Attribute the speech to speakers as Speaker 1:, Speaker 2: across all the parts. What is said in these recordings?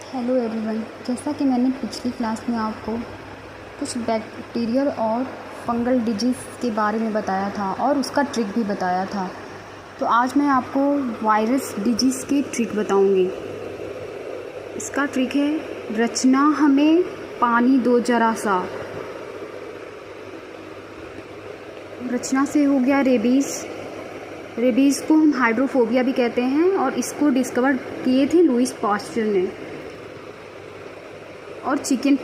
Speaker 1: Hello everyone. जैसा कि मैंने पिछली क्लास में आपको कुछ बैक्टीरियल और फंगल डिजीज़ के बारे में बताया था और उसका ट्रिक भी बताया था, तो आज मैं आपको वायरस डिजीज़ की ट्रिक बताऊंगी। इसका ट्रिक है, रचना हमें पानी दो जरा सा। रचना से हो गया रेबीज़। रेबीज़ को हम हाइड्रोफोबिया भी कहते हैं और इसको डिस्कवर किए थे लुईस पास्चर ने। और चिकन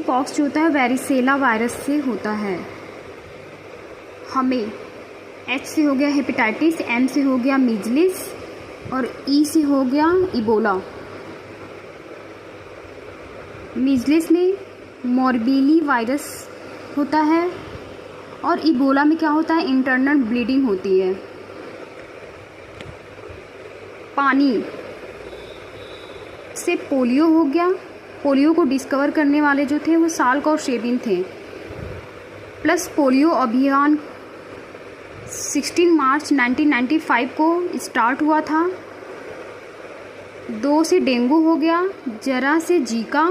Speaker 1: पॉक्स जो होता है वैरिसेला वायरस से होता है। हमें एच से हो गया हेपेटाइटिस, एम से हो गया मीजलिस और ई से हो गया इबोला। मीजलिस में मोरबीली वायरस होता है और इबोला में क्या होता है, इंटरनल ब्लीडिंग होती है। पानी से पोलियो हो गया। पोलियो को डिस्कवर करने वाले जो थे वो साल्क और शेबिन थे। प्लस पोलियो अभियान 16 मार्च 1995 को स्टार्ट हुआ था। 2 से डेंगू हो गया, जरा से जीका,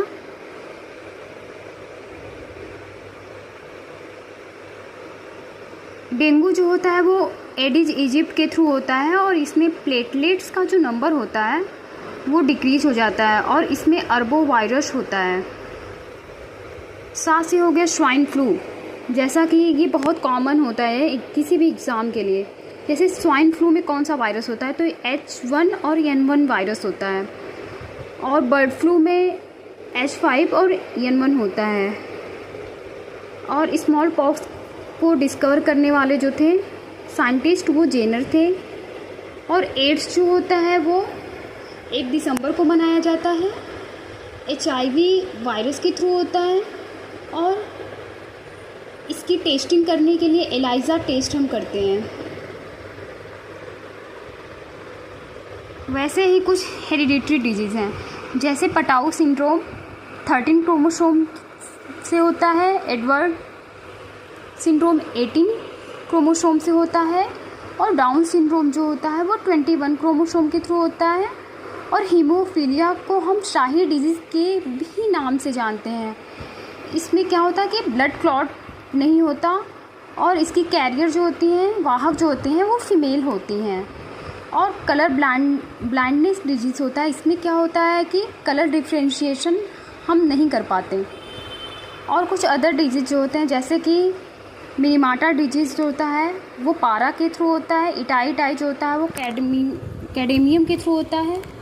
Speaker 1: डेंगू जो होता है वो एडिस इजिप्ट के थ्रू होता है और इसमें प्लेटलेट्स का जो नंबर होता है वो डिक्रीज हो जाता है और इसमें अर्बो वायरस होता है। 7 से हो गया स्वाइन फ्लू, जैसा कि ये बहुत कॉमन होता है किसी भी एग्ज़ाम के लिए। जैसे स्वाइन फ्लू में कौन सा वायरस होता है, तो H1 और N1 वायरस होता है। और बर्ड फ्लू में H5 और N1 होता है। और स्मॉल पॉक्स को डिस्कवर करने वाले जो थे साइंटिस्ट वो जेनर थे। और एड्स जो होता है वो 1 दिसंबर को मनाया जाता है। HIV वायरस के थ्रू होता है और इसकी टेस्टिंग करने के लिए एलाइजा टेस्ट हम करते हैं। वैसे ही कुछ हेरिडिटरी डिजीज़ हैं, जैसे पटाऊ सिंड्रोम 13 क्रोमोसोम से होता है। एडवर्ड सिंड्रोम 18 क्रोमोसोम से होता है। और डाउन सिंड्रोम जो होता है वो 21 क्रोमोसोम के थ्रू होता है। और हीमोफीलिया को हम शाही डिजीज़ के भी नाम से जानते हैं। इसमें क्या होता है कि ब्लड क्लॉट नहीं होता और इसकी कैरियर जो होती हैं, वाहक जो होते हैं वो फीमेल होती हैं। और कलर ब्लाइंडनेस डिजीज़ होता है। इसमें क्या होता है कि कलर डिफ्रेंशिएशन हम नहीं कर पाते। और कुछ अदर डिजीज़ जो होते हैं, जैसे कि मिनीमाटा डिजीज़ जो होता है वो पारा के थ्रू होता है। इटाई जो होता है वो कैडमियम के थ्रू होता है।